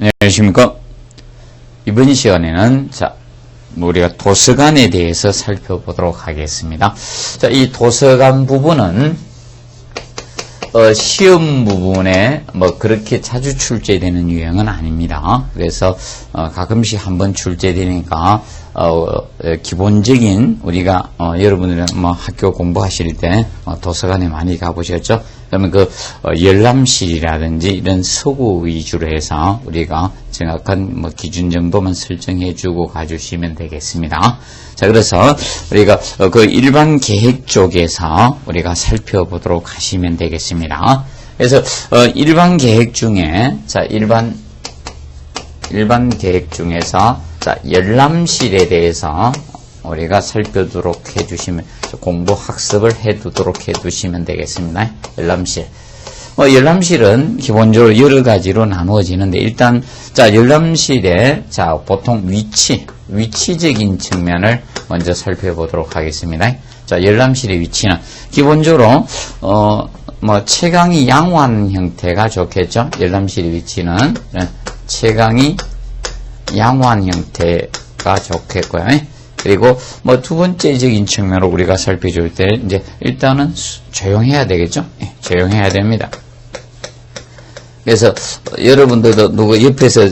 안녕하십니까. 이번 시간에는 우리가 도서관에 대해서 살펴보도록 하겠습니다. 이 도서관 부분은 시험 부분에 그렇게 자주 출제되는 유형은 아닙니다. 그래서 가끔씩 한번 출제되니까 기본적인 우리가 여러분들은 학교 공부하실 때 도서관에 많이 가보셨죠? 그러면 열람실이라든지 이런 서구 위주로 해서 우리가 정확한 기준 정도만 설정해주고 가주시면 되겠습니다. 자, 그래서 우리가 일반 계획 쪽에서 우리가 살펴보도록 하시면 되겠습니다. 그래서 일반 계획 중에 일반 계획 중에서 열람실에 대해서 우리가 살펴보도록 해주시면, 공부 학습을 해두도록 해두시면 되겠습니다. 열람실. 열람실은 기본적으로 여러 가지로 나누어지는데, 일단, 열람실의, 보통 위치적인 측면을 먼저 살펴보도록 하겠습니다. 열람실의 위치는, 기본적으로, 채광이 양호한 형태가 좋겠죠? 열람실의 위치는, 채광이 양호한 형태가 좋겠고요. 그리고 두 번째적인 측면으로 우리가 살펴줄 때 일단은 조용해야 되겠죠? 조용해야 됩니다. 그래서 여러분들도 누구 옆에서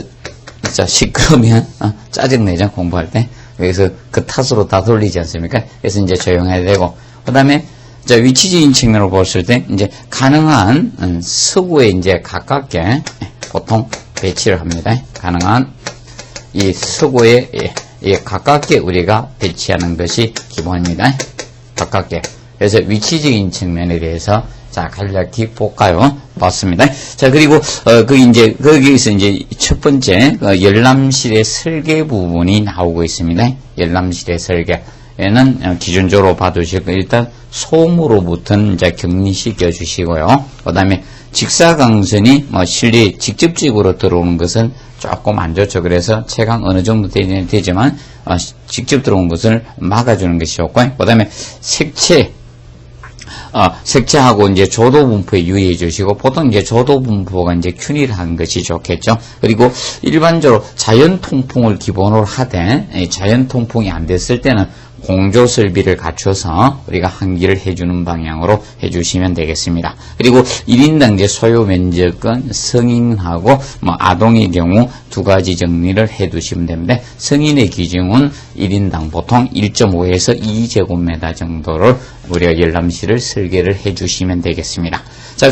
시끄러우면 짜증내죠, 공부할 때. 그래서 그 탓으로 다 돌리지 않습니까? 그래서 조용해야 되고, 그다음에 위치적인 측면으로 봤을 때 가능한 서구에 가깝게 보통 배치를 합니다. 가능한 이 서구에 가깝게 우리가 배치하는 것이 기본입니다. 가깝게. 그래서 위치적인 측면에 대해서 간략히 볼까요? 봤습니다. 그리고 거기에서 첫 번째 열람실의 설계 부분이 나오고 있습니다. 열람실의 설계에는 기준적으로 봐두시고, 일단 소음으로부터는 격리시켜 주시고요. 그다음에 직사광선이 실내에 직접적으로 들어오는 것은 조금 안 좋죠. 그래서 채광 어느 정도 되지만 직접 들어온 것을 막아주는 것이 좋고, 그 다음에 색채하고 조도 분포에 유의해 주시고, 보통 조도 분포가 균일한 것이 좋겠죠. 그리고 일반적으로 자연 통풍을 기본으로 하되, 자연 통풍이 안 됐을 때는 공조 설비를 갖춰서 우리가 환기를 해주는 방향으로 해주시면 되겠습니다. 그리고 1인당 소요 면적은 성인하고 아동의 경우 두 가지 정리를 해두시면 됩니다. 성인의 기준은 1인당 보통 1.5에서 2제곱미터 정도를 우리가 열람실을 설계를 해주시면 되겠습니다.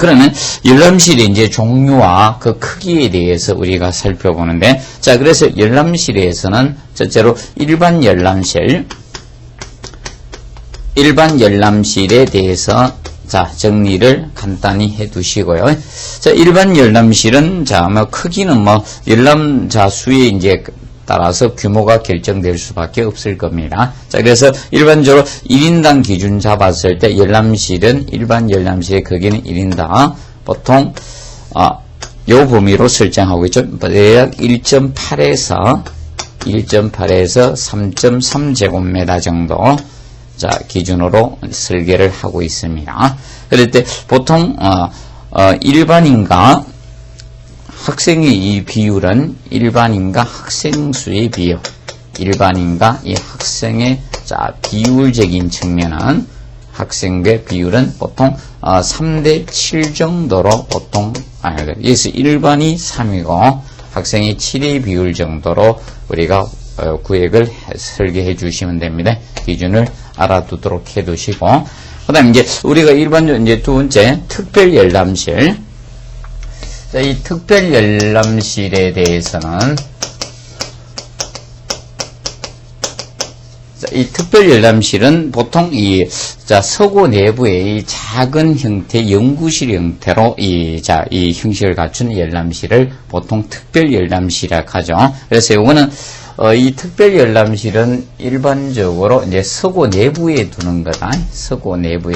그러면 열람실의 종류와 그 크기에 대해서 우리가 살펴보는데, 그래서 열람실에서는 첫째로 일반 열람실에 대해서 정리를 간단히 해 두시고요. 일반 열람실은 크기는 열람자 수에 따라서 규모가 결정될 수밖에 없을 겁니다. 그래서 일반적으로 1인당 기준 잡았을 때 일반 열람실의 크기는 1인당 보통 요 범위로 설정하고 있죠. 대략 1.8에서 3.3제곱미터 정도 기준으로 설계를 하고 있습니다. 그럴 때 보통 일반인과 학생의 이 비율은 일반인과 학생 수의 비율, 일반인과 이 학생의 비율적인 측면은 학생의 비율은 보통 3대7 정도로 보통 여기서 일반이 3이고 학생이 7의 비율 정도로 우리가 구획을 설계해 주시면 됩니다. 기준을 알아두도록 해 두시고, 그 다음에 우리가 일반적으로 두 번째, 특별 열람실. 이 특별 열람실에 대해서는, 이 특별 열람실은 보통 서고 내부의 작은 형태, 연구실 형태로 이 형식을 갖춘 열람실을 보통 특별 열람실이라고 하죠. 그래서 요거는 이 특별 열람실은 일반적으로 서고 내부에 두는 거다. 서고 내부에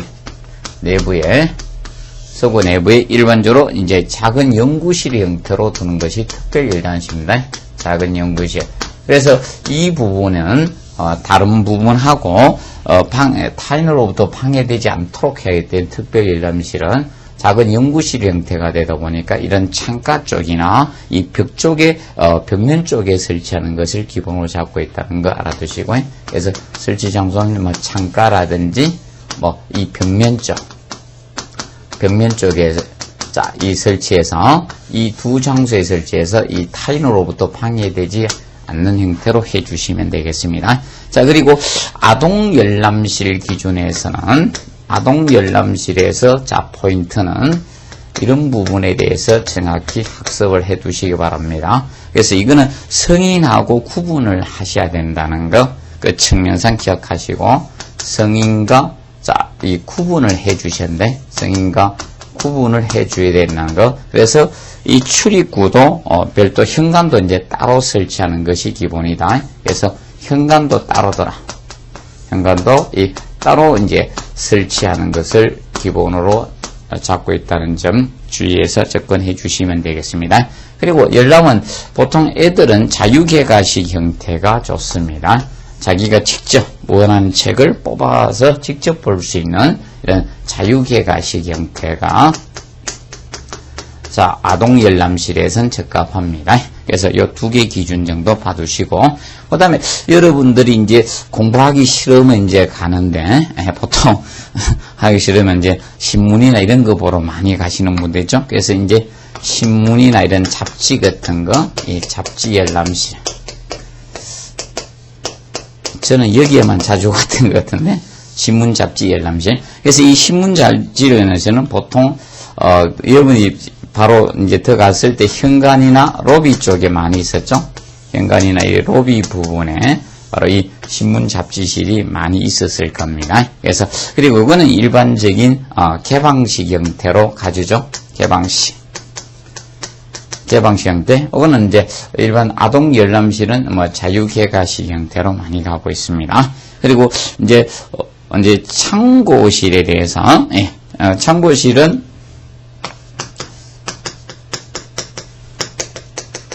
일반적으로 작은 연구실 형태로 두는 것이 특별 열람실입니다. 작은 연구실. 그래서 이 부분은 다른 부분하고 타인으로부터 방해되지 않도록 해야 되는 특별 열람실은 작은 연구실 형태가 되다 보니까 이런 창가 쪽이나 이 벽 쪽에 벽면 쪽에 설치하는 것을 기본으로 잡고 있다는 거 알아두시고, 그래서 설치 장소는 뭐 창가라든지 뭐 이 벽면 쪽에 자, 이 설치해서 이 두 장소에 설치해서 이 타인으로부터 방해되지 않는 형태로 해주시면 되겠습니다. 자, 그리고 아동 열람실 기준에서는 아동 열람실에서 자 포인트는 이런 부분에 대해서 정확히 학습을 해 두시기 바랍니다. 그래서 이거는 성인하고 구분을 하셔야 된다는 거, 그 측면상 기억하시고, 성인과 자, 이 구분을 해 주셨는데, 성인과 구분을 해 줘야 된다는 거. 그래서 이 출입구도 별도 현관도 이제 따로 설치하는 것이 기본이다. 그래서 현관도 따로더라. 현관도 이 따로 이제 설치하는 것을 기본으로 잡고 있다는 점 주의해서 접근해 주시면 되겠습니다. 그리고 열람은 보통 애들은 자유개가식 형태가 좋습니다. 자기가 직접 원하는 책을 뽑아서 직접 볼 수 있는 이런 자유개가식 형태가 자, 아동 열람실에선 적합합니다. 그래서 이 두 개 기준 정도 봐두시고, 그 다음에 여러분들이 이제 공부하기 싫으면 이제 가는데, 보통 하기 싫으면 이제 신문이나 이런 거 보러 많이 가시는 분들이죠. 그래서 이제 신문이나 이런 잡지 같은 거, 이 잡지 열람실. 저는 여기에만 자주 갔던 것 같은데, 신문 잡지 열람실. 그래서 이 신문 잡지에서는 보통, 여러분이 바로 이제 들어갔을 때 현관이나 로비 쪽에 많이 있었죠. 현관이나 이 로비 부분에 바로 이 신문 잡지실이 많이 있었을 겁니다. 그래서 그리고 이거는 일반적인 개방식 형태로 가주죠. 개방식 형태. 이거는 이제 일반 아동 열람실은 뭐 자유개가식 형태로 많이 가고 있습니다. 그리고 이제 창고실에 대해서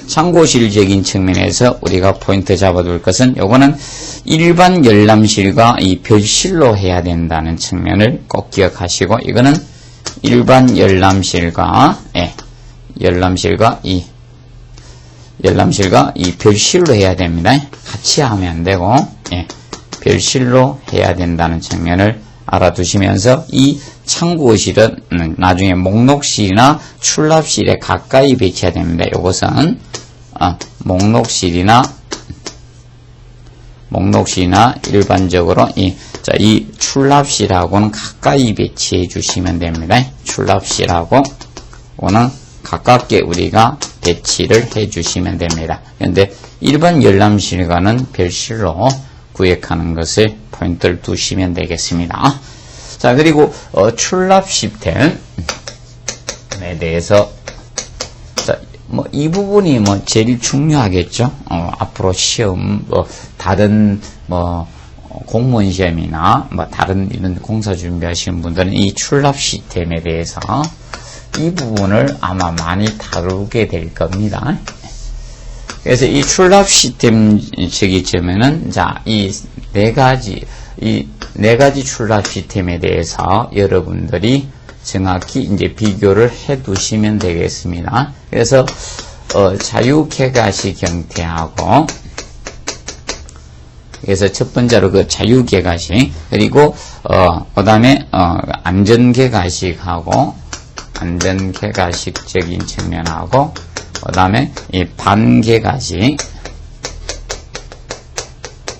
창고실적인 측면에서 우리가 포인트 잡아둘 것은 요거는 일반 열람실과 이 별실로 해야 된다는 측면을 꼭 기억하시고, 이거는 일반 열람실과 이 별실로 해야 됩니다. 같이 하면 안 되고 별실로 해야 된다는 측면을 알아두시면서 이 창고실은 나중에 목록실이나 출납실에 가까이 배치해야 됩니다. 이것은 목록실이나 일반적으로 이 출납실하고는 가까이 배치해 주시면 됩니다. 출납실하고는 가깝게 우리가 배치를 해 주시면 됩니다. 그런데 일반 열람실과는 별실로 구획하는 것을 포인트를 두시면 되겠습니다. 자, 그리고 출납 시스템에 대해서 이 부분이 제일 중요하겠죠. 앞으로 시험 다른 공무원 시험이나 다른 이런 공사 준비하시는 분들은 이 출납 시스템에 대해서 이 부분을 아마 많이 다루게 될 겁니다. 그래서 이 출납 시스템 시점에는 이 네 가지 출납 시스템에 대해서 여러분들이 정확히 이제 비교를 해 두시면 되겠습니다. 그래서 자유개가식 형태하고, 그래서 첫 번째로 그 자유개가식, 그리고 그다음에 안전개가식하고 안전개가식적인 측면하고, 그다음에 이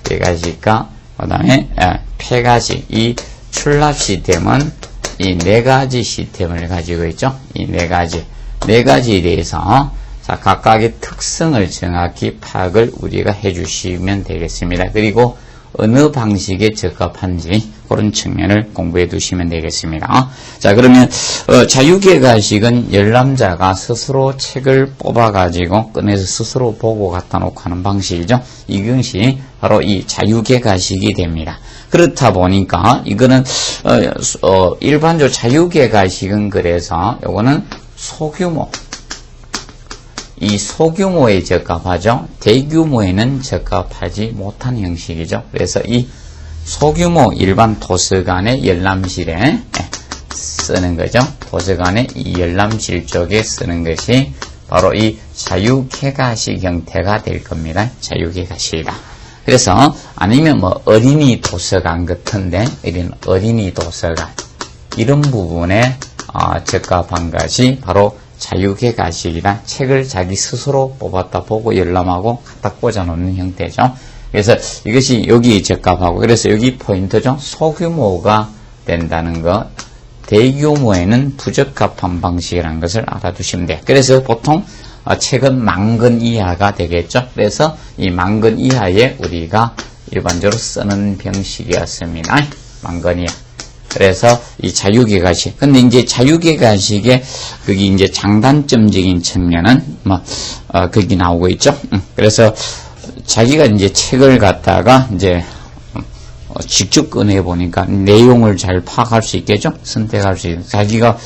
개가식과 그다음에 폐가식, 이 출납 시스템은 이 네 가지 시스템을 가지고 있죠. 이 네 가지에 대해서 각각의 특성을 정확히 파악을 우리가 해주시면 되겠습니다. 그리고 어느 방식에 적합한지 그런 측면을 공부해 두시면 되겠습니다. 자, 그러면 자유개가식은 열람자가 스스로 책을 뽑아가지고 꺼내서 스스로 보고 갖다 놓고 하는 방식이죠. 이것이 바로 이 자유개가식이 됩니다. 그렇다 보니까 이거는 일반적으로 자유개가식은 그래서 요거는 소규모에 적합하죠. 대규모에는 적합하지 못한 형식이죠. 그래서 이 소규모 일반 도서관의 열람실에 쓰는 거죠. 도서관의 이 열람실 쪽에 쓰는 것이 바로 이 자유개가식 형태가 될 겁니다. 자유개가식이다. 그래서 아니면 뭐 어린이 도서관 같은데 이런 어린이 도서관 이런 부분에 적합한 것이 바로 자유개가식이라 책을 자기 스스로 뽑았다 보고 열람하고 갖다 꽂아놓는 형태죠. 그래서 이것이 여기 적합하고 그래서 여기 포인트죠. 소규모가 된다는 것, 대규모에는 부적합한 방식이라는 것을 알아두시면 돼요. 그래서 보통 책은 10,000권 이하가 되겠죠. 그래서 이 10,000권 이하에 우리가 일반적으로 쓰는 병식이었습니다. 10,000권 이하. 그래서 이 자유개가식. 근데 이제 자유개가식의 거기 이제 장단점적인 측면은 거기 나오고 있죠. 그래서 자기가 이제 책을 갖다가 이제 직접 꺼내 보니까 내용을 잘 파악할 수 있겠죠. 선택할 수 있는. 자기가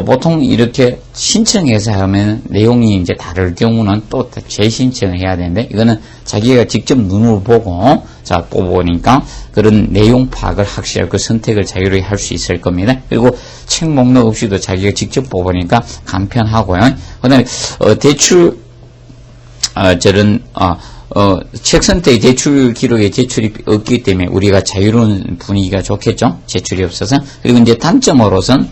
보통 이렇게 신청해서 하면 내용이 이제 다를 경우는 또 재신청을 해야 되는데 이거는 자기가 직접 눈으로 보고 자 뽑으니까 그런 내용 파악을 확실하게 그 선택을 자유롭게 할 수 있을 겁니다. 그리고 책 목록 없이도 자기가 직접 뽑으니까 간편하고요. 그다음에 대출 저런 책 선택 대출 기록에 제출이 없기 때문에 우리가 자유로운 분위기가 좋겠죠. 제출이 없어서. 그리고 이제 단점으로선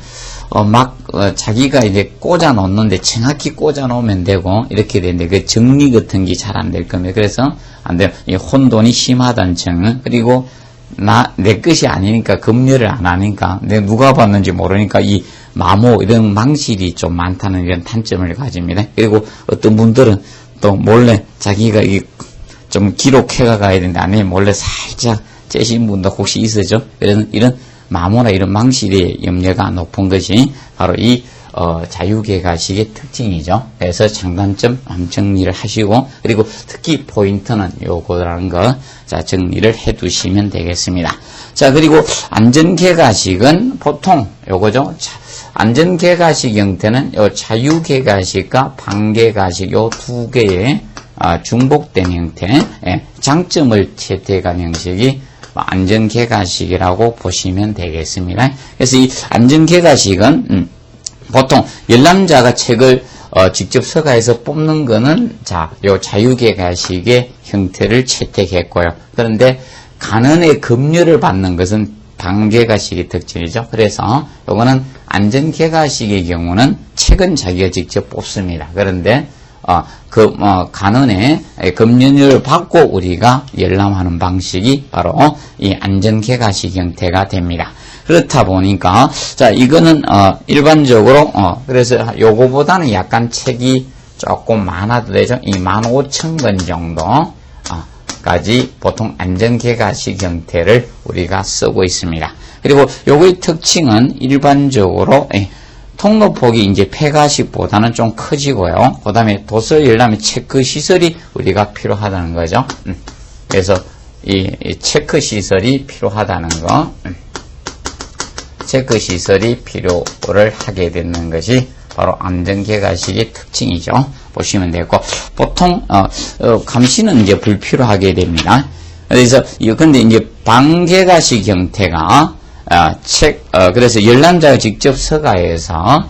자기가 이제 꽂아 놓는데 정확히 꽂아 놓으면 되고 이렇게 되는데 그 정리 같은 게 잘 안 될 겁니다. 그래서 안 돼요. 이 혼돈이 심하다는 점. 그리고 내 것이 아니니까 검열을 안 하니까 내가 누가 봤는지 모르니까 이 마모 이런 망실이 좀 많다는 이런 단점을 가집니다. 그리고 어떤 분들은 또 몰래 자기가 좀 기록해가 가야 되는데 아니면 몰래 살짝 째신 분도 혹시 있으죠. 그래서 이런 마모나 이런 망실의 염려가 높은 것이 바로 이 자유개가식의 특징이죠. 그래서 장단점 정리를 하시고 그리고 특히 포인트는 요거라는 거 자 정리를 해 두시면 되겠습니다. 자 그리고 안전개가식은 보통 요거죠. 안전개가식 형태는 요 자유개가식과 반개가식 요 두 개의 중복된 형태 장점을 채택한 형식이 안전개가식이라고 보시면 되겠습니다. 그래서 이 안전개가식은 보통 열람자가 책을 직접 서가에서 뽑는 거는 요 자유개가식의 형태를 채택했고요. 그런데 간언의 검열을 받는 것은 반개가식의 특징이죠. 그래서 요거는 안전개가식의 경우는 책은 자기가 직접 뽑습니다. 그런데 간언의 검열을 받고 우리가 열람하는 방식이 바로 이 안전개가식 형태가 됩니다. 그렇다 보니까 이거는 일반적으로 그래서 요거보다는 약간 책이 조금 많아도 되죠. 이 15,000권 정도까지 보통 안전개가식 형태를 우리가 쓰고 있습니다. 그리고 요거의 특징은 일반적으로 통로폭이 이제 폐가식보다는 좀 커지고요. 그 다음에 도서 열람의 체크 시설이 우리가 필요하다는 거죠. 그래서 이 체크 시설이 필요하다는 거. 체크 시설이 필요를 하게 되는 것이 바로 안전개가식의 특징이죠. 보시면 되고 보통 감시는 이제 불필요하게 됩니다. 그래서 근데 이제 반개가식 형태가 그래서 열람자가 직접 서가해서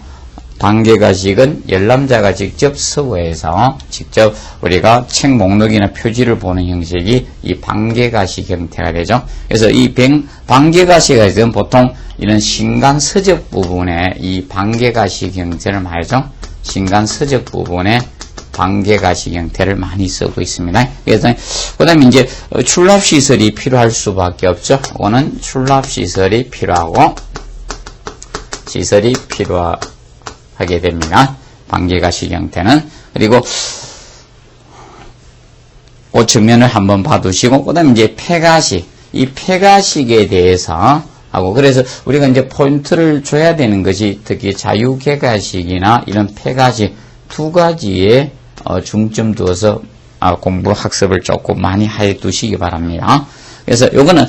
반개가식은 열람자가 직접 서고해서 직접 우리가 책 목록이나 표지를 보는 형식이 이 반개가식 형태가 되죠. 그래서 이 반개가식은 보통 이런 신간 서적 부분에 이 반개가식 형태를 말이죠. 신간 서적 부분에 반개가식 형태를 많이 쓰고 있습니다. 그래서 그다음에 이제 출납시설이 필요할 수밖에 없죠. 이거는 출납시설이 필요하고 시설이 필요하게 됩니다. 반개가식 형태는. 그리고 그 측면을 한번 봐두시고 그다음에 이제 폐가식, 이 폐가식에 대해서 하고 그래서 우리가 이제 포인트를 줘야 되는 것이 특히 자유개가식이나 이런 폐가식 두 가지에 중점 두어서 공부 학습을 조금 많이 해 두시기 바랍니다. 그래서 요거는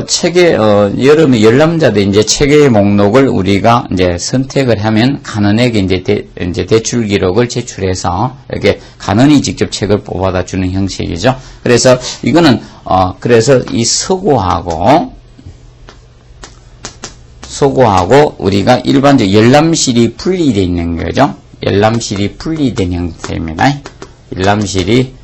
책의 여름에 열람자들 이제 책의 목록을 우리가 이제 선택을 하면 간언에게 이제 대출 기록을 제출해서 이렇게 간언이 직접 책을 뽑아다 주는 형식이죠. 그래서 이거는 그래서 이 서고하고 서구하고 우리가 일반적 열람실이 분리되어 있는 거죠. 열람실이 분리된 형태입니다. 열람실이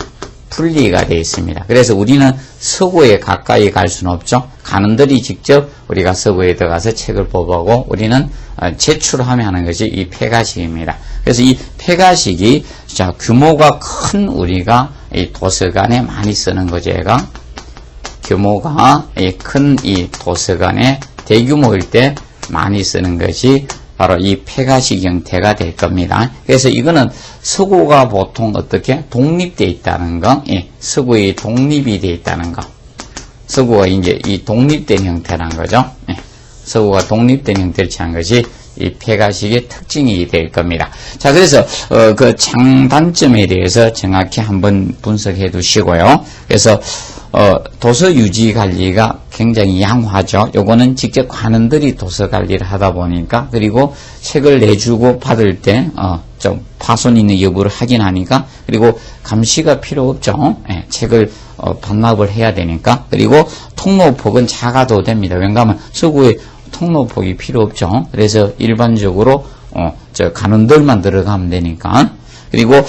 분리가 되어 있습니다. 그래서 우리는 서구에 가까이 갈 수는 없죠. 간원들이 직접 우리가 서구에 들어가서 책을 보고 우리는 제출하며 하는 것이 이 폐가식입니다. 그래서 이 폐가식이 자 규모가 큰 우리가 이 도서관에 많이 쓰는 거죠. 얘가 규모가 큰 이 도서관에 대규모일 때 많이 쓰는 것이 바로 이 폐가식 형태가 될 겁니다. 그래서 이거는 서구가 보통 어떻게 독립되어 있다는 거, 서구의 독립이 되어 있다는 거. 서구가 이제 이 독립된 형태란 거죠. 서구가 독립된 형태를 취한 것이 이 폐가식의 특징이 될 겁니다. 자, 그래서 그 장단점에 대해서 정확히 한번 분석해 두시고요. 그래서 도서 유지 관리가 굉장히 양호하죠. 요거는 직접 관원들이 도서 관리를 하다 보니까, 그리고 책을 내주고 받을 때 좀 파손 있는 여부를 확인하니까, 그리고 감시가 필요 없죠. 책을 반납을 해야 되니까. 그리고 통로폭은 작아도 됩니다. 왜냐하면 서구에 통로폭이 필요 없죠. 그래서 일반적으로 관원들만 들어가면 되니까. 그리고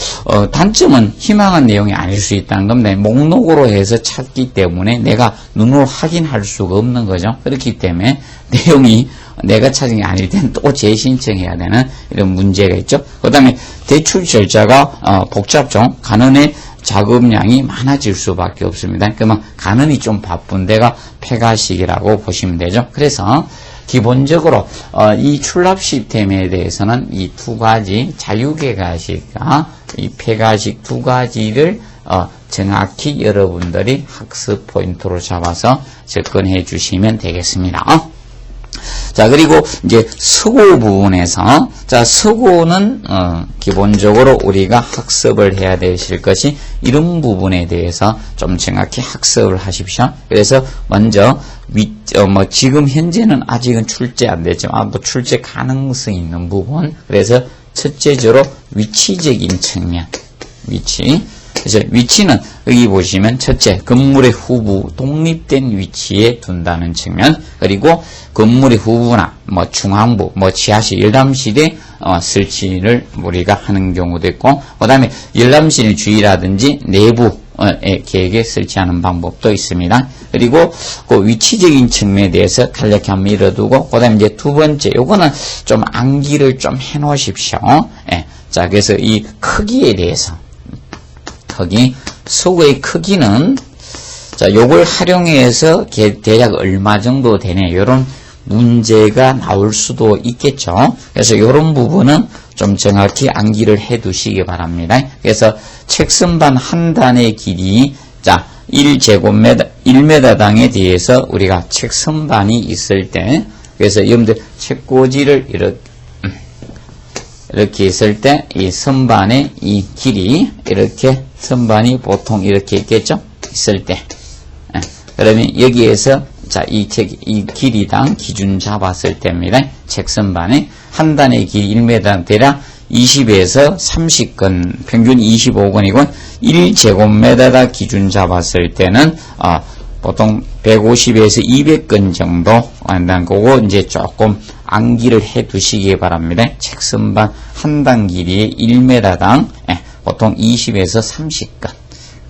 단점은 희망한 내용이 아닐 수 있다는 겁니다. 목록으로 해서 찾기 때문에 내가 눈으로 확인할 수가 없는 거죠. 그렇기 때문에 내용이 내가 찾은 게 아닐 때는 또 재신청해야 되는 이런 문제가 있죠. 그 다음에 대출 절차가 복잡죠. 간원의 작업량이 많아질 수밖에 없습니다. 그러면 간원이 좀 바쁜 데가 폐가식이라고 보시면 되죠. 그래서 기본적으로 이 출납 시스템에 대해서는 이 두 가지 자유계가식과 이 폐가식 두 가지를 정확히 여러분들이 학습 포인트로 잡아서 접근해 주시면 되겠습니다. 자, 그리고 이제 서구 부분에서, 자, 서구는 기본적으로 우리가 학습을 해야 되실 것이 이런 부분에 대해서 좀 정확히 학습을 하십시오. 그래서 먼저 지금 현재는 아직은 출제 안 됐지만 출제 가능성이 있는 부분. 그래서 첫째적으로 위치적인 측면, 위치. 그래서 위치는 여기 보시면 첫째, 건물의 후부 독립된 위치에 둔다는 측면, 그리고 건물의 후부나 중앙부, 지하실, 열람실에 설치를 우리가 하는 경우도 있고, 그 다음에 열람실 주위라든지 내부에 계획에 설치하는 방법도 있습니다. 그리고 그 위치적인 측면에 대해서 간략히 한번 밀어두고, 그 다음에 이제 두 번째, 요거는 좀 암기를 좀 해 놓으십시오. 자, 그래서 이 크기에 대해서. 서구의 크기는, 자, 요걸 활용해서 대략 얼마 정도 되네, 이런 문제가 나올 수도 있겠죠. 그래서 이런 부분은 좀 정확히 암기를 해 두시기 바랍니다. 그래서 책선반 한 단의 길이, 자, 1m당에 대해서 우리가 책선반이 있을 때, 그래서 여러분들 책꽂이를 이렇게 있을 때, 이 선반의 이 길이, 이렇게 선반이 보통 이렇게 있겠죠? 있을 때. 그러면 여기에서, 자, 이 길이당 기준 잡았을 때입니다. 책선반에 한 단의 길이 1m 대략 20에서 30건, 평균 25건이고, 1제곱미터다 기준 잡았을 때는, 보통 150에서 200건 정도 한다는 거고, 이제 조금 암기를 해 두시기 바랍니다. 책선반 한 단 길이의 1m당 보통 20에서 30건.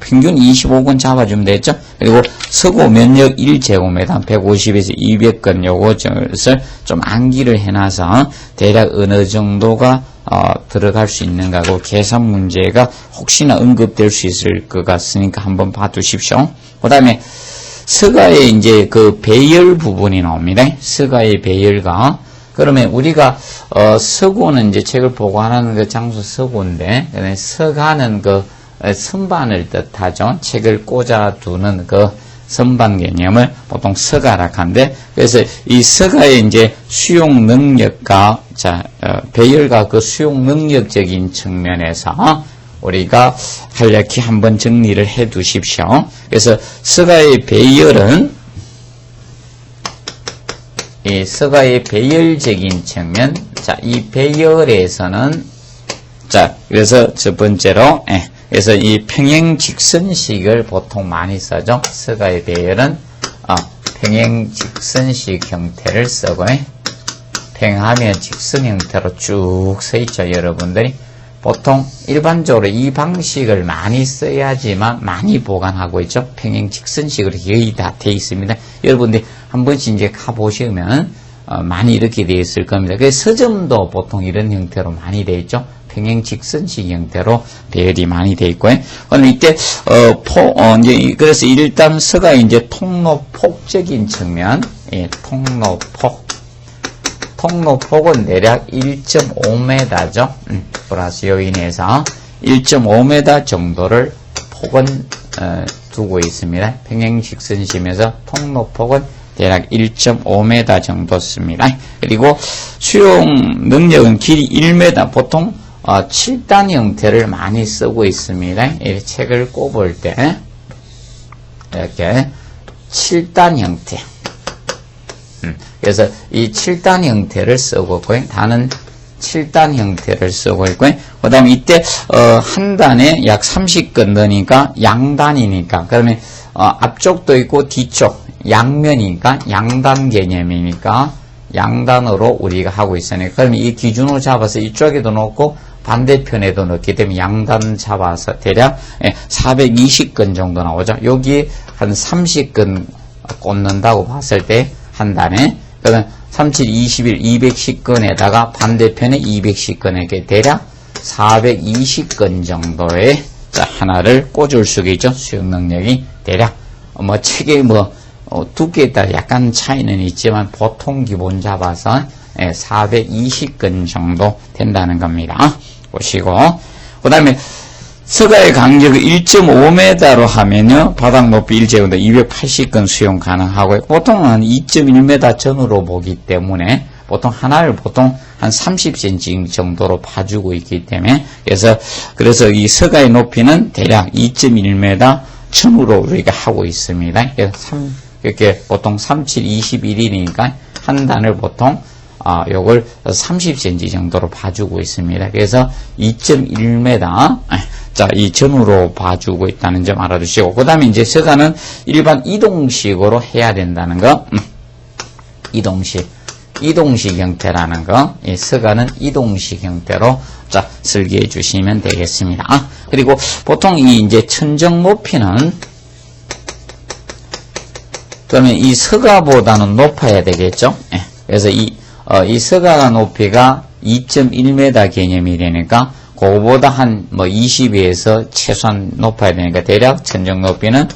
평균 25건 잡아주면 되겠죠? 그리고 서구 면적 1제곱미터 150에서 200건 요것을 좀 암기를 해놔서 대략 어느 정도가 들어갈 수 있는가고 계산 문제가 혹시나 언급될 수 있을 것 같으니까 한번 봐두십시오. 그 다음에 서가의 이제 그 배열 부분이 나옵니다. 서가의 배열가. 그러면 우리가 서구는 이제 책을 보관하는 그 장소 서구인데, 서가는 그 선반을 뜻하죠. 책을 꽂아두는 그 선반 개념을 보통 서가라 한데, 그래서 이 서가의 이제 수용 능력과, 자, 배열과 그 수용 능력적인 측면에서 우리가 간략히 한번 정리를 해 두십시오. 그래서 서가의 배열은, 이 서가의 배열적인 측면, 자, 이 배열에서는, 자, 그래서 첫 번째로, 그래서 이 평행직선식을 보통 많이 쓰죠. 서가의 배열은 평행직선식 형태를 쓰고, 평행하면 직선 형태로 쭉 서 있죠. 여러분들이 보통 일반적으로 이 방식을 많이 써야지만 많이 보관하고 있죠. 평행 직선식으로 거의 다 돼 있습니다. 여러분들이 한 번씩 이제 가보시면 많이 이렇게 되어 있을 겁니다. 그래서 서점도 보통 이런 형태로 많이 되어 있죠. 평행 직선식 형태로 배열이 많이 되어 있고요. 그럼 이때 이제 그래서 일단 서가 이제 통로폭적인 측면, 예, 통로폭은 대략 1.5m죠. 플러스 요인에서 1.5m 정도를 폭은 두고 있습니다. 평행 직선심에서 통로폭은 대략 1.5m 정도 씁니다. 그리고 수용 능력은 길이 1m, 보통 7단 형태를 많이 쓰고 있습니다. 이 책을 꼽을 때 이렇게 7단 형태. 그래서 이 7단 형태를 쓰고 있고요. 단은 7단 형태를 쓰고 있고요. 그 다음에 이때 한 단에 약 30건 넣으니까 양단이니까, 그러면 앞쪽도 있고 뒤쪽 양면이니까 양단 개념이니까 양단으로 우리가 하고 있으니까, 그러면 이 기준으로 잡아서 이쪽에도 놓고 반대편에도 넣기 때문에 양단 잡아서 대략 420건 정도 나오죠. 여기 한 30건 꽂는다고 봤을 때 한 단에, 그러면 37, 21, 210건에다가 반대편에 210건에게 대략 420건 정도의 하나를 꽂을 수가 있죠. 수용 능력이 대략 책의 두께에 따라 약간 차이는 있지만 보통 기본 잡아서 420건 정도 된다는 겁니다. 보시고, 그 다음에 서가의 간격을 1.5m로 하면요, 바닥 높이 1제곱미터 280건 수용 가능하고요. 보통은 2.1m 전후로 보기 때문에 보통 하나를 보통 한 30cm 정도로 봐주고 있기 때문에, 그래서 이 서가의 높이는 대략 2.1m 전후로 우리가 하고 있습니다. 이렇게 보통 37, 21이니까 한 단을 보통 요걸 30cm 정도로 봐주고 있습니다. 그래서 2.1m, 이 전후로 봐주고 있다는 점 알아두시고, 그 다음에 이제 서가는 일반 이동식으로 해야 된다는 거, 이동식 형태라는 거, 이 서가는 이동식 형태로 설계해 주시면 되겠습니다. 그리고 보통 이 이제 천정 높이는, 그러면 이 서가보다는 높아야 되겠죠? 그래서 이 서가 높이가 2.1m 개념이 되니까, 그거보다 한 20에서 최소한 높아야 되니까, 대략 천정 높이는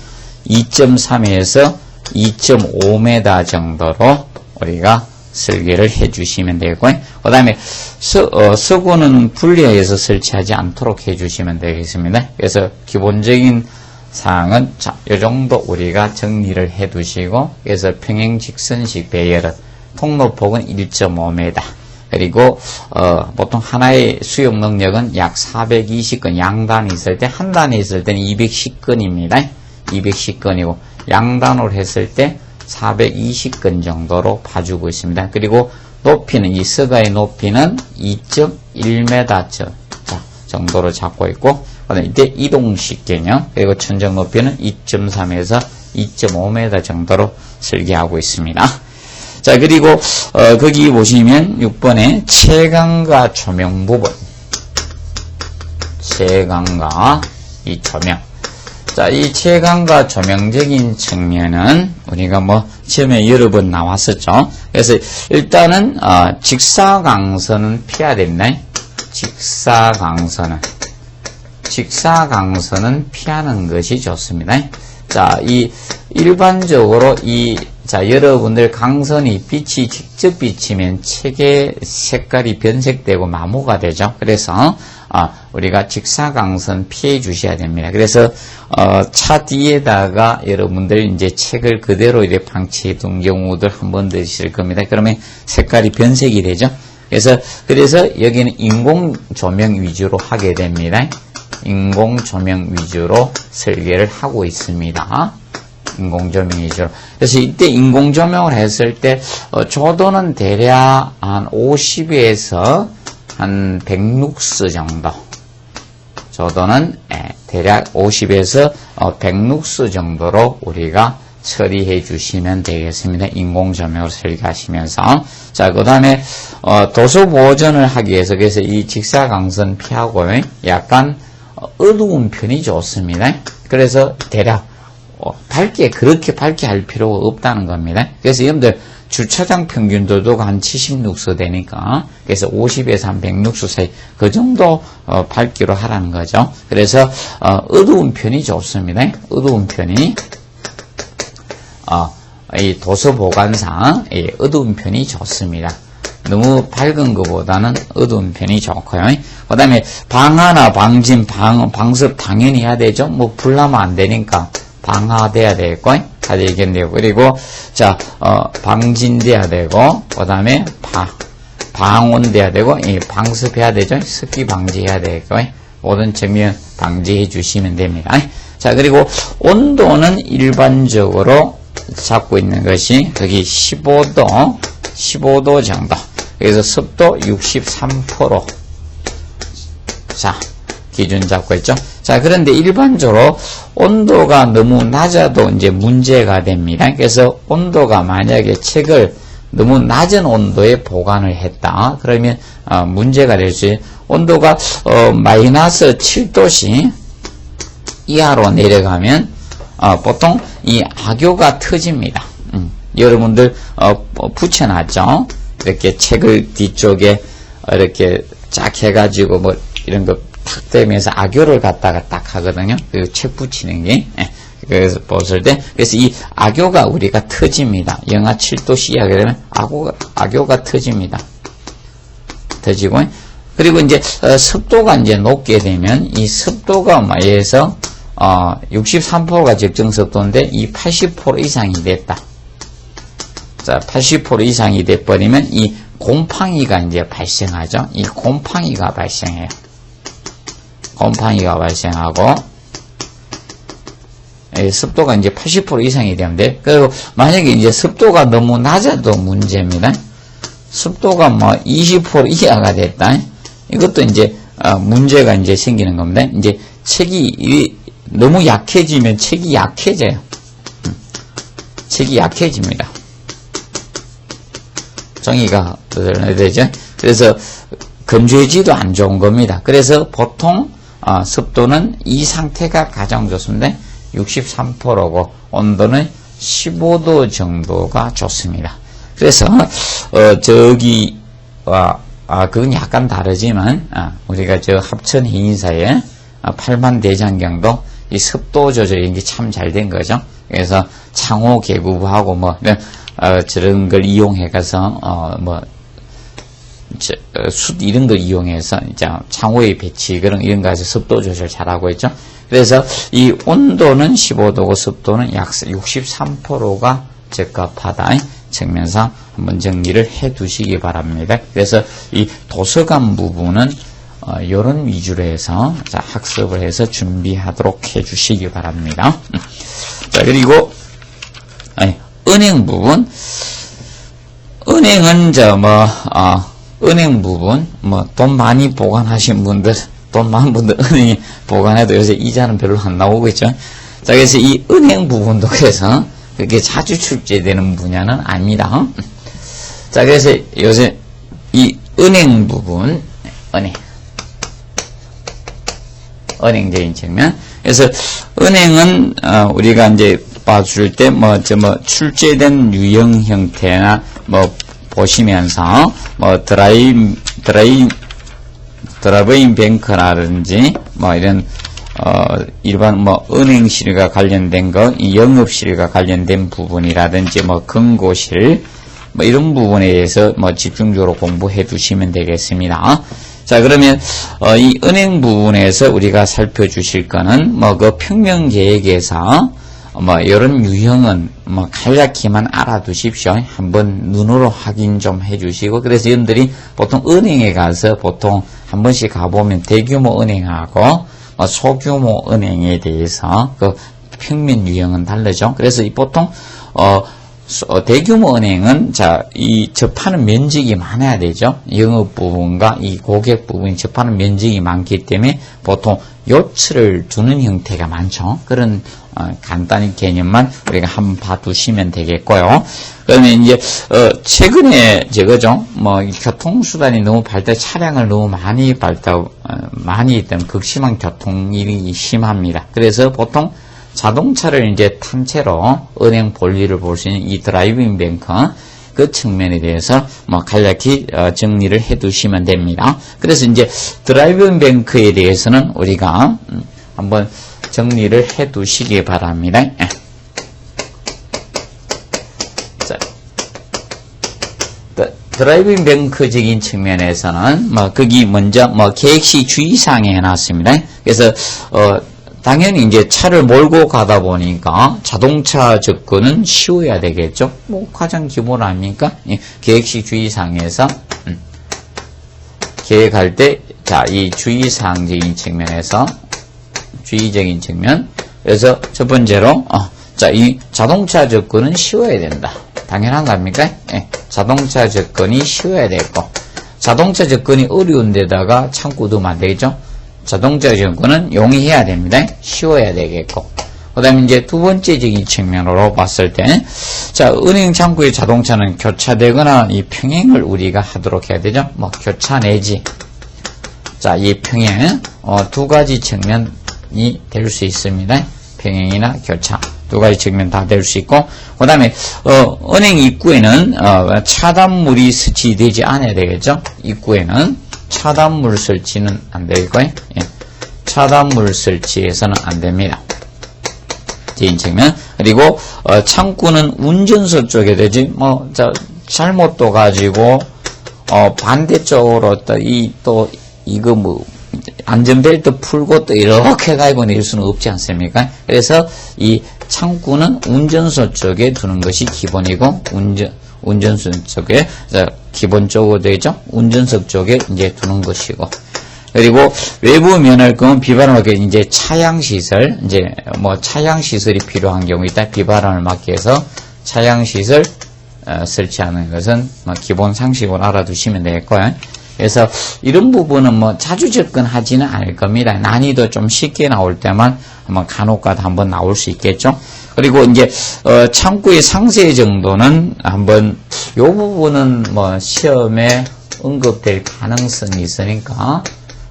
2.3에서 2.5m 정도로 우리가 설계를 해 주시면 되고요. 그 다음에 서구는 분리해서 설치하지 않도록 해 주시면 되겠습니다. 그래서 기본적인 사항은 이 정도 우리가 정리를 해 두시고, 그래서 평행 직선식 배열은 통로폭은 1.5m, 그리고 보통 하나의 수용 능력은 약 420건, 양단이 있을 때, 한 단에 있을 때는 210건입니다. 210건이고 양단으로 했을 때 420건 정도로 봐주고 있습니다. 그리고 높이는, 이 서가의 높이는 2.1m 정도로 잡고 있고, 이때 이동식 개념, 그리고 천정 높이는 2.3에서 2.5m 정도로 설계하고 있습니다. 자, 그리고 거기 보시면 6번에 채광과 조명 부분, 채광과 이 조명. 자, 이 채광과 조명적인 측면은 우리가 처음에 여러 번 나왔었죠. 그래서 일단은 직사광선은 피해야 됩니다. 직사광선은 피하는 것이 좋습니다. 자, 일반적으로 여러분들 강선이 빛이 직접 비치면 책의 색깔이 변색되고 마모가 되죠. 그래서 우리가 직사광선 피해 주셔야 됩니다. 그래서 차 뒤에다가 여러분들 이제 책을 그대로 이렇게 방치해 둔 경우들 한 번 드실 겁니다. 그러면 색깔이 변색이 되죠. 그래서 여기는 인공 조명 위주로 하게 됩니다. 인공 조명 위주로 설계를 하고 있습니다. 인공 조명 위주로. 그래서 이때 인공 조명을 했을 때 조도는 대략 한 50에서 한 100룩스 정도. 조도는 대략 50에서 100룩스 정도로 우리가 처리해 주시면 되겠습니다. 인공조명으로 설계하시면서. 자, 그 다음에, 도서 보존을 하기 위해서, 그래서 이 직사광선 피하고 약간 어두운 편이 좋습니다. 그래서 대략, 그렇게 밝게 할 필요가 없다는 겁니다. 그래서 여러분들, 주차장 평균 도도가 한 70룩스 되니까, 그래서 50에서 한 100룩스 사이, 그 정도, 밝기로 하라는 거죠. 그래서, 어두운 편이 좋습니다. 어두운 편이, 이 도서 보관상, 어두운 편이 좋습니다. 너무 밝은 것보다는 어두운 편이 좋고요. 그 다음에, 방화나 방진, 방습 당연히 해야 되죠. 뭐, 불나면 안 되니까, 방화돼야 되겠고, 다 되겠네요. 그리고, 자, 방진돼야 되고, 그 다음에, 방온돼야 되고, 방습해야 되죠. 습기 방지해야 되고, 모든 측면 방지해 주시면 됩니다. 자, 그리고, 온도는 일반적으로 잡고 있는 것이, 여기 15도 정도. 그래서 습도 63%. 자, 기준 잡고 있죠. 자, 그런데 일반적으로 온도가 너무 낮아도 이제 문제가 됩니다. 그래서 온도가 만약에 책을 너무 낮은 온도에 보관을 했다. 그러면, 문제가 될 수 있어요. 온도가, 마이너스 7도씨 이하로 내려가면, 보통 이 악교가 터집니다. 여러분들, 붙여놨죠? 이렇게 책을 뒤쪽에 이렇게 쫙 해가지고 뭐 이런 거 탁 대면서 악교를 갖다가 딱 하거든요. 그 책 붙이는 게. 그래서 보실 때, 그래서 이 악교가 우리가 터집니다. 영하 7도 이하가 되면 악교가 터집니다. 터지고, 그리고 이제, 습도가 이제 높게 되면, 이 습도가 마에서, 63%가 적정 습도인데, 이 80% 이상이 됐다. 자, 80% 이상이 돼버리면, 이 곰팡이가 이제 발생하죠. 이 곰팡이가 발생해요. 곰팡이가 발생하고, 습도가 이제 80% 이상이 되면 돼. 그리고 만약에 이제 습도가 너무 낮아도 문제입니다. 습도가 뭐 20% 이하가 됐다. 이것도 이제, 문제가 이제 생기는 겁니다. 이제 책이 너무 약해지면 책이 약해져요. 책이 약해집니다. 종이가 되죠. 그래서 건조해지도 안 좋은 겁니다. 그래서 보통 습도는 이 상태가 가장 좋습니다. 63%고 온도는 15도 정도가 좋습니다. 그래서 저기 그건 약간 다르지만 우리가 저 합천 해인사에 8만 대장경도 이 습도 조절이 참 잘 된 거죠. 그래서 창호 개구부하고 뭐 저런 걸 이용해 가서 숯 이런 걸 이용해서 이제 창호의 배치 이런 거 해서 습도 조절 잘하고 있죠. 그래서 이 온도는 15도고 습도는 약 63%가 적합하다. 측면상 한번 정리를 해 두시기 바랍니다. 그래서 이 도서관 부분은 요런 위주로 해서 학습을 해서 준비하도록 해 주시기 바랍니다. 자, 그리고 은행 부분. 은행은 은행 부분 돈 많이 보관하신 분들, 돈 많은 분들 은행에 보관해도 요새 이자는 별로 안 나오고 있죠. 자, 그래서 이 은행 부분도 그래서 그렇게 자주 출제되는 분야는 아닙니다. 자, 그래서 요새 이 은행 부분, 은행적인 측면. 그래서 은행은 우리가 이제 봐줄 때 출제된 유형 형태나 보시면서 드라이브인 뱅크라든지 이런 일반 은행실과 관련된 거, 이 영업실과 관련된 부분이라든지 금고실 이런 부분에 대해서 집중적으로 공부해 두시면 되겠습니다. 자, 그러면 이 은행 부분에서 우리가 살펴주실 거는 그 평면 계획에서 이런 유형은 간략히만 알아두십시오. 한번 눈으로 확인 좀 해주시고, 그래서 여러분들이 보통 은행에 가서 보통 한 번씩 가보면 대규모 은행하고 소규모 은행에 대해서 그 평면 유형은 다르죠. 그래서 보통 대규모 은행은 이 접하는 면적이 많아야 되죠. 영업 부분과 이 고객 부분이 접하는 면적이 많기 때문에 보통 요철을 두는 형태가 많죠. 그런 간단한 개념만 우리가 한번 봐두시면 되겠고요. 그러면 이제 최근에 그죠? 교통수단이 너무 차량을 너무 많이 있던 극심한 교통일이 심합니다. 그래서 보통 자동차를 이제 탄 채로 은행 볼일을 볼 수 있는 이 드라이빙 뱅크 그 측면에 대해서 간략히 정리를 해 두시면 됩니다. 그래서 이제 드라이빙 뱅크에 대해서는 우리가 한번 정리를 해 두시기 바랍니다. 자, 드라이빙 뱅크적인 측면에서는 거기 먼저 계획시 주의사항에 해놨습니다. 그래서 당연히 이제 차를 몰고 가다 보니까 자동차 접근은 쉬워야 되겠죠. 가장 기본 아닙니까? 계획시 주의사항에서 계획할 때 이 주의사항적인 측면에서 주의적인 측면. 그래서 첫 번째로 이 자동차 접근은 쉬워야 된다. 당연한 거 아닙니까? 자동차 접근이 쉬워야 되고 자동차 접근이 어려운 데다가 창고 두면 안 되겠죠. 자동차 접근은 용이해야 됩니다. 쉬워야 되겠고. 그 다음에 이제 두 번째적인 측면으로 봤을 때, 은행 창구의 자동차는 교차되거나 이 평행을 우리가 하도록 해야 되죠. 교차 내지. 이 평행, 두 가지 측면이 될 수 있습니다. 평행이나 교차. 두 가지 측면 다 될 수 있고, 그 다음에, 은행 입구에는, 차단물이 설치되지 않아야 되겠죠. 입구에는. 차단물 설치는 안 되고요. 차단물 설치해서는 안 됩니다. 개인 측면. 그리고 창구는 운전석 쪽에 되지. 잘못 또 가지고 반대쪽으로 이거 안전벨트 풀고 또 이렇게 가지고 낼 수는 없지 않습니까? 그래서 이 창구는 운전석 쪽에 두는 것이 기본이고 운전석 쪽에 기본적으로 되죠. 운전석 쪽에 이제 두는 것이고. 그리고 외부 면허금은 비바람을 막기 위해 이제 차양시설, 차양시설이 필요한 경우 있다. 비바람을 막기 위해서 차양시설 설치하는 것은 기본 상식으로 알아두시면 되겠고요. 그래서 이런 부분은 자주 접근하지는 않을 겁니다. 난이도 좀 쉽게 나올 때만 간혹가다 한번 나올 수 있겠죠. 그리고 이제 창구의 상세 정도는 한번 요 부분은 시험에 언급될 가능성이 있으니까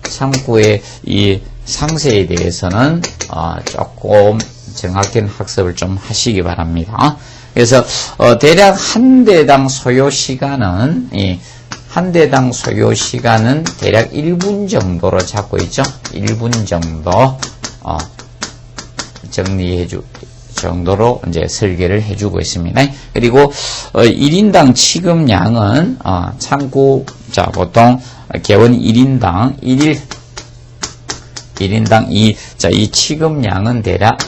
창구의 이 상세에 대해서는 조금 정확한 학습을 좀 하시기 바랍니다. 그래서 대략 한 대당 소요 시간은 대략 1분 정도로 잡고 있죠. 1분 정도 정도로 이제 설계를 해주고 있습니다. 그리고 1인당 취급량은 창구 보통 개원 1인당 이 취급량은 대략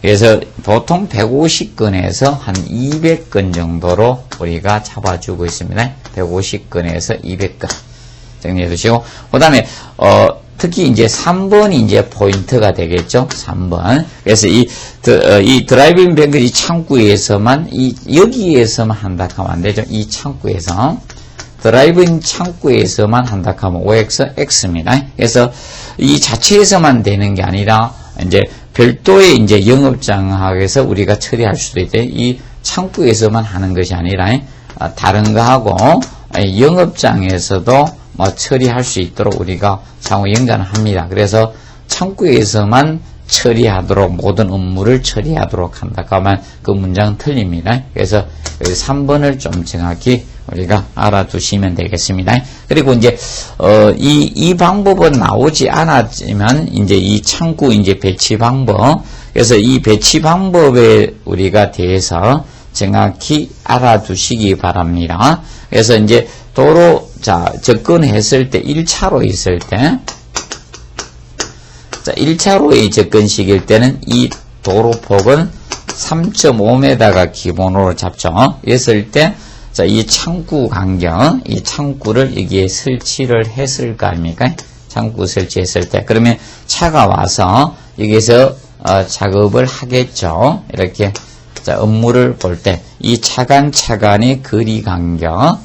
그래서 보통 150건에서 한 200건 정도로 우리가 잡아주고 있습니다. 150건에서 200건 정리해 두시고, 그 다음에, 특히 이제 3번이 이제 포인트가 되겠죠. 3번. 그래서 이 드라이빙 뱅크 이 창구에서만, 여기에서만 한다 하면 안 되죠. 이 창구에서. 드라이빙 창구에서만 한다 하면 OX, X입니다. 그래서 이 자체에서만 되는 게 아니라, 이제 별도의 이제 영업장에서 우리가 처리할 수도 있대. 이 창구에서만 하는 것이 아니라, 다른 거하고, 영업장에서도 처리할 수 있도록 우리가 상호 연관을 합니다. 그래서 창구에서만 처리하도록 모든 업무를 처리하도록 한다 하면 그 문장은 틀립니다. 그래서 3번을 좀 정확히 우리가 알아두시면 되겠습니다. 그리고 이제 이 방법은 나오지 않았지만 이제 이 창구 이제 배치 방법, 그래서 이 배치 방법에 우리가 대해서 정확히 알아두시기 바랍니다. 그래서 이제 도로 접근했을 때 1차로 있을 때 1차로의 접근식일 때는 이 도로폭은 3.5m가 기본으로 잡죠. 했을 때 이 창구 간격, 이 창구를 여기에 설치를 했을 거 아닙니까? 창구 설치했을 때. 그러면 차가 와서 여기서 작업을 하겠죠. 이렇게 자, 업무를 볼 때 이 차간의 거리 간격,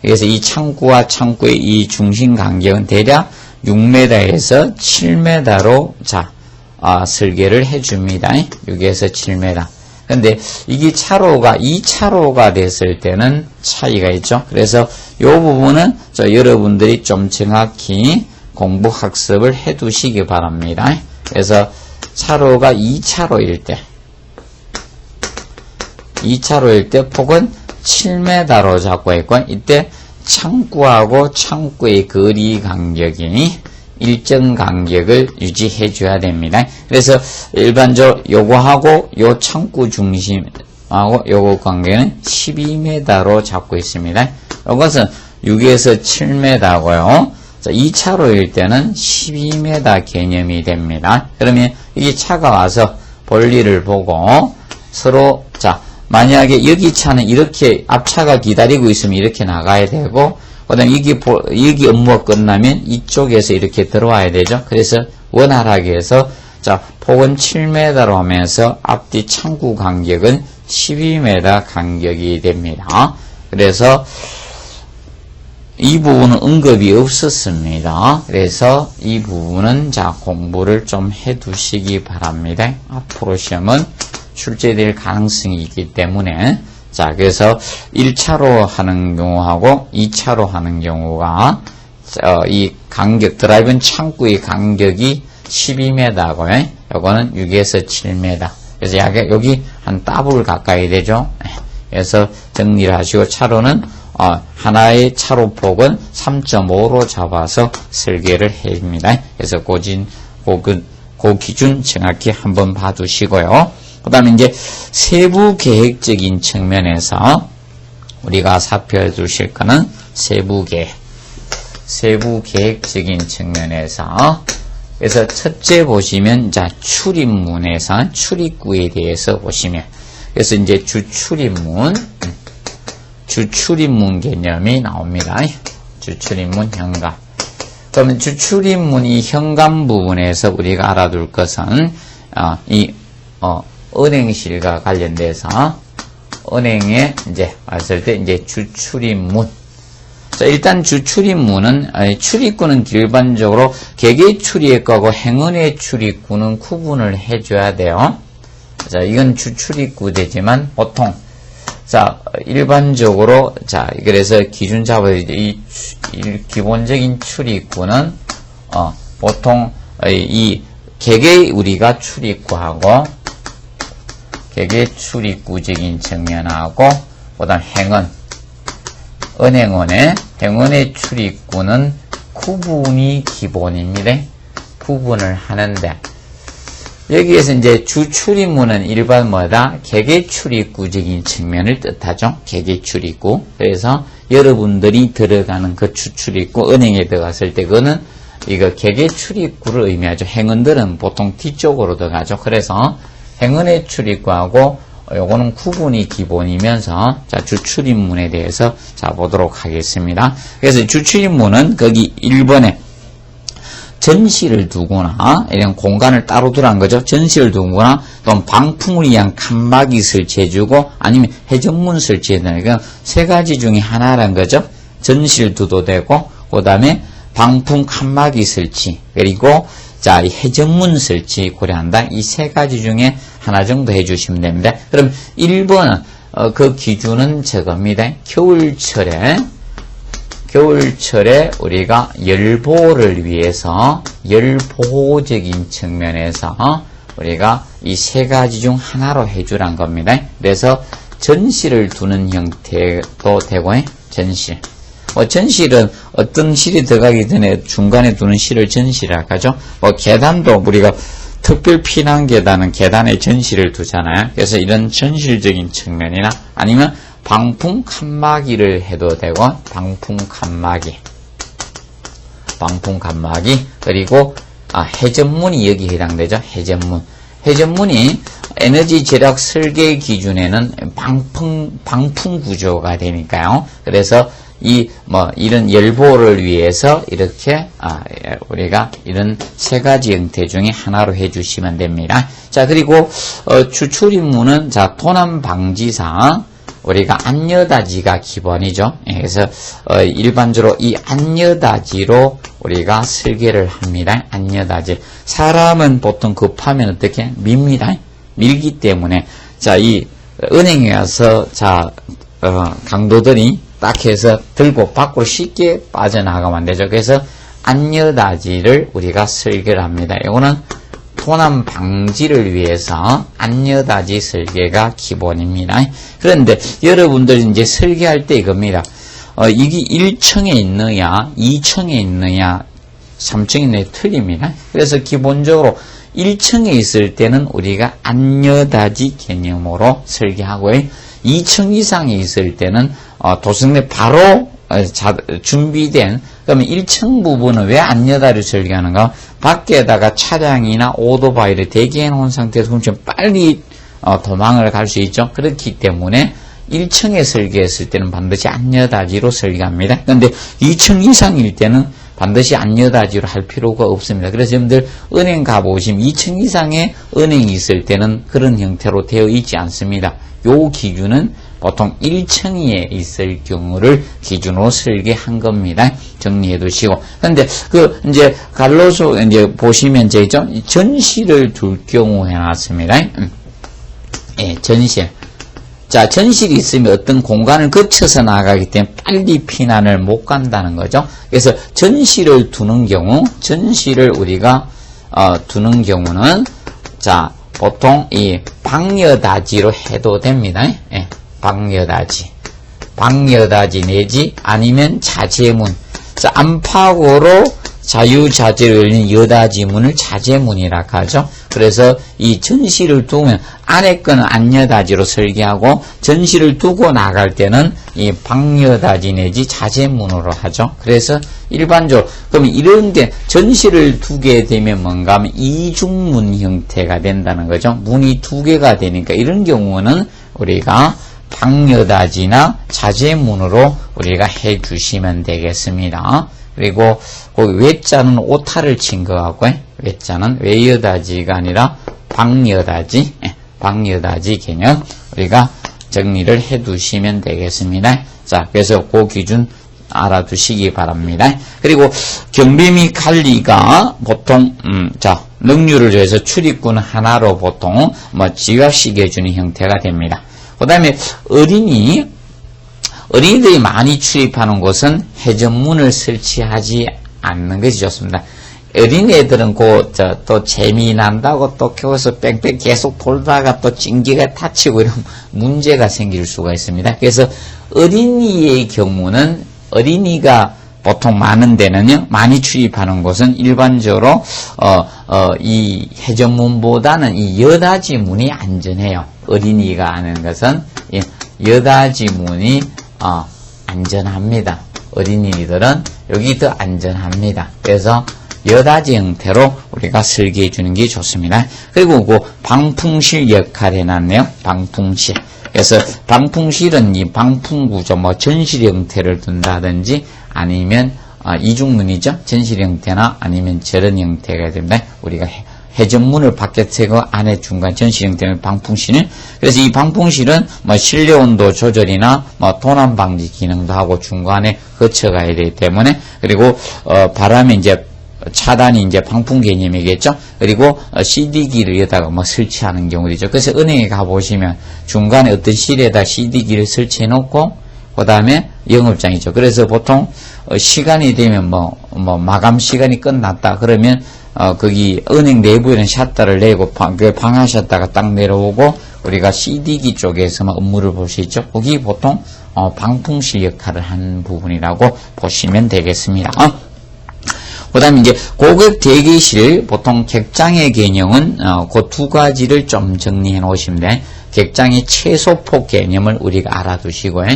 그래서 이 창구와 창구의 이 중심 간격은 대략 6m에서 7m로 자 설계를 해줍니다. 6에서 7m. 근데 이게 차로가 2차로가 됐을 때는 차이가 있죠. 그래서 이 부분은 여러분들이 좀 정확히 공부 학습을 해 두시기 바랍니다. 그래서 차로가 2차로일 때 폭은 7m로 잡고 있고, 이때 창구하고 창구의 거리 간격이 일정 간격을 유지해 줘야 됩니다. 그래서 일반적으로 요거하고 요 창구 중심하고 요거 간격은 12m로 잡고 있습니다. 이것은 6에서 7m고요. 2차로일 때는 12m 개념이 됩니다. 그러면 이 차가 와서 볼일을 보고 서로 만약에 여기 차는 이렇게 앞차가 기다리고 있으면 이렇게 나가야 되고, 그 다음에 여기 업무가 끝나면 이쪽에서 이렇게 들어와야 되죠. 그래서 원활하게 해서, 폭은 7m로 하면서 앞뒤 창구 간격은 12m 간격이 됩니다. 그래서 이 부분은 언급이 없었습니다. 그래서 이 부분은 공부를 좀 해 두시기 바랍니다. 앞으로 시험은 출제될 가능성이 있기 때문에, 그래서 1차로 하는 경우하고 2차로 하는 경우가, 이 간격, 드라이브는 창구의 간격이 12m고요. 요거는 6에서 7m. 그래서 여기 한 더블 가까이 되죠. 그래서 정리를 하시고, 차로는, 하나의 차로 폭은 3.5로 잡아서 설계를 해줍니다. 그래서 그 기준 정확히 한번 봐두시고요. 그 다음에 이제 세부 계획적인 측면에서 우리가 살펴두실 거는 세부 계획적인 측면에서, 그래서 첫째 보시면 출입문에서 출입구에 대해서 보시면, 그래서 이제 주출입문 개념이 나옵니다. 주출입문 현관. 그러면 주출입문이 현관 부분에서 우리가 알아둘 것은 은행실과 관련돼서 은행에 이제 왔을 때 이제 주출입문. 일단 주출입문은 출입구는 일반적으로 개개 출입구하고 행은의 출입구는 구분을 해줘야 돼요. 이건 주출입구 되지만 보통 일반적으로 그래서 기준 잡아야 이 기본적인 출입구는 보통 이 개개 우리가 출입구하고 개개 출입구적인 측면하고 그다음 행은의 출입구는 구분이 기본입니다. 구분을 하는데, 여기에서 이제 주출입문은 일반 개개 출입구적인 측면을 뜻하죠. 개개 출입구. 그래서 여러분들이 들어가는 그 주출입구, 은행에 들어갔을 때 그거는 이거 개개 출입구를 의미하죠. 행은들은 보통 뒤쪽으로 들어가죠. 그래서 행은의 출입구하고 요거는 구분이 기본이면서 주출입문에 대해서 보도록 하겠습니다. 그래서 주출입문은 거기 1번에 전시를 두거나 이런 공간을 따로 두란 거죠. 전시를 두거나 또는 방풍을 위한 칸막이 설치해주고 아니면 해전문 설치해주는, 그러니까 세 가지 중에 하나란 거죠. 전시를 두도 되고, 그 다음에 방풍 칸막이 설치, 그리고 이 해전문 설치 고려한다. 이 세 가지 중에 하나 정도 해주시면 됩니다. 그럼 1번은 그 기준은 저겁니다. 겨울철에 우리가 열보호를 위해서 열보호적인 측면에서 우리가 이 세 가지 중 하나로 해주란 겁니다. 그래서 전실을 두는 형태도 되고, 전실. 전실은 어떤 실이 들어가기 전에 중간에 두는 실을 전실이라고 하죠. 계단도 우리가 특별 피난 계단은 계단에 전실을 두잖아요. 그래서 이런 전실적인 측면이나 아니면 방풍 칸막이를 해도 되고, 방풍 칸막이, 그리고 해전문이 여기 해당되죠. 해전문이 에너지 절약 설계 기준에는 방풍 구조가 되니까요. 그래서 이런 열보를 위해서 이렇게, 우리가 이런 세 가지 형태 중에 하나로 해주시면 됩니다. 자, 그리고, 추출입문은, 자, 도난 방지상, 우리가 안여다지가 기본이죠. 그래서, 일반적으로 이 안여다지로 우리가 설계를 합니다. 안여다지. 사람은 보통 급하면 어떻게? 밉니다. 밀기 때문에, 자, 이 은행에 가서, 자, 강도들이 딱 해서 들고 밖으로 쉽게 빠져나가면 안 되죠. 그래서 안여다지를 우리가 설계를 합니다. 이거는 도난 방지를 위해서 안여다지 설계가 기본입니다. 그런데 여러분들이 이제 설계할 때 이겁니다. 이게 1층에 있느냐, 2층에 있느냐, 3층에 있느냐 틀립니다. 그래서 기본적으로 1층에 있을 때는 우리가 안여다지 개념으로 설계하고요. 2층 이상에 있을 때는 도성내 바로 준비된, 그러면 1층 부분은 왜 안여다지를 설계하는가? 밖에다가 차량이나 오토바이를 대기해 놓은 상태에서 훔치면 빨리 도망을 갈 수 있죠. 그렇기 때문에 1층에 설계했을 때는 반드시 안여다지로 설계합니다. 그런데 2층 이상일 때는 반드시 안여다지로 할 필요가 없습니다. 그래서 여러분들 은행 가보시면 2층 이상의 은행이 있을 때는 그런 형태로 되어 있지 않습니다. 요 기준은 보통 1층에 있을 경우를 기준으로 설계한 겁니다. 정리해 두시고. 근데 이제 갈로소 이제 보시면 제죠. 전실을 둘 경우 해놨습니다. 예, 전실. 자, 전실이 있으면 어떤 공간을 거쳐서 나가기 때문에 빨리 피난을 못 간다는 거죠. 그래서 전실을 두는 경우, 전실을 우리가 두는 경우는 자, 보통 이 방여다지로 해도 됩니다. 예, 방여다지 내지 아니면 자재문. 자, 안팎으로 자유자재로 열린 여다지문을 자재문이라 하죠. 그래서 이 전실을 두면 안에 거는 안여다지로 설계하고 전실을 두고 나갈 때는 이 방여다지 내지 자재문으로 하죠. 그래서 일반적으로 그럼 이런데 전실을 두게 되면 뭔가 하면 이중문 형태가 된다는 거죠. 문이 두 개가 되니까 이런 경우는 우리가 방여다지나 자재문으로 우리가 해 주시면 되겠습니다. 그리고 거기 외자는 오타를 친 것 같고요. 외자는 외여다지가 아니라 방여다지, 방여다지 개념 우리가 정리를 해 두시면 되겠습니다. 자, 그래서 그 기준 알아두시기 바랍니다. 그리고 경비 및 관리가 보통 자, 능률을 줘서 출입구는 하나로 보통 지각시켜 주는 형태가 됩니다. 그 다음에 어린이들이 많이 출입하는 곳은 회전문을 설치하지 않는 것이 좋습니다. 어린애들은 또 재미난다고 또 거기서 뺑뺑 계속 돌다가 또 찡기가 다치고 이런 문제가 생길 수가 있습니다. 그래서 어린이의 경우는 어린이가 보통 많은 데는요, 많이 출입하는 곳은 일반적으로, 이 회전문보다는 이 여다지문이 안전해요. 어린이가 하는 것은 여다지문이 안전합니다. 어린이들은 여기 더 안전합니다. 그래서 여다지 형태로 우리가 설계해 주는 게 좋습니다. 그리고 그 방풍실 역할 해놨네요. 방풍실. 그래서 방풍실은 이 방풍구조, 전실 형태를 둔다든지 아니면 이중문이죠. 전실 형태나 아니면 저런 형태가 됩니다. 우리가 회전문을 밖에 세고 안에 중간 전실 형태는 방풍실. 그래서 이 방풍실은 실내 온도 조절이나 도난 방지 기능도 하고 중간에 거쳐가야 되기 때문에, 그리고 바람이 이제 차단이 이제 방풍 개념이겠죠. 그리고 CD기를 여기다가 설치하는 경우이죠. 그래서 은행에 가보시면 중간에 어떤 실에다 CD기를 설치해 놓고 그 다음에 영업장이죠. 그래서 보통 시간이 되면 마감 시간이 끝났다 그러면 거기 은행 내부에는 샷터를 내고 방화샷터가 딱 내려오고 우리가 CD기 쪽에서만 업무를 볼 수 있죠. 거기 보통 방풍실 역할을 하는 부분이라고 보시면 되겠습니다. 그 다음에 이제 고객 대기실, 보통 객장의 개념은 그 두 가지를 좀 정리해 놓으시면 돼요. 객장의 최소폭 개념을 우리가 알아두시고요.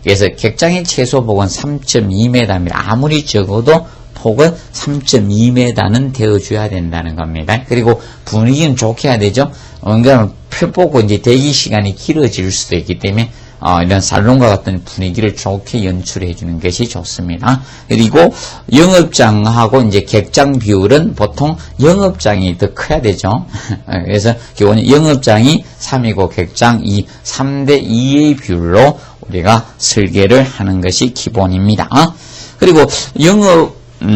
그래서 객장의 최소폭은 3.2m입니다. 아무리 적어도 폭은 3.2m는 되어줘야 된다는 겁니다. 그리고 분위기는 좋게 해야 되죠. 그러니까 표 보고 이제 대기 시간이 길어질 수도 있기 때문에 이런 살롱과 같은 분위기를 좋게 연출해 주는 것이 좋습니다. 그리고 영업장하고 이제 객장 비율은 보통 영업장이 더 커야 되죠. 그래서 기본 영업장이 3이고 객장 2, 3대 2의 비율로 우리가 설계를 하는 것이 기본입니다. 그리고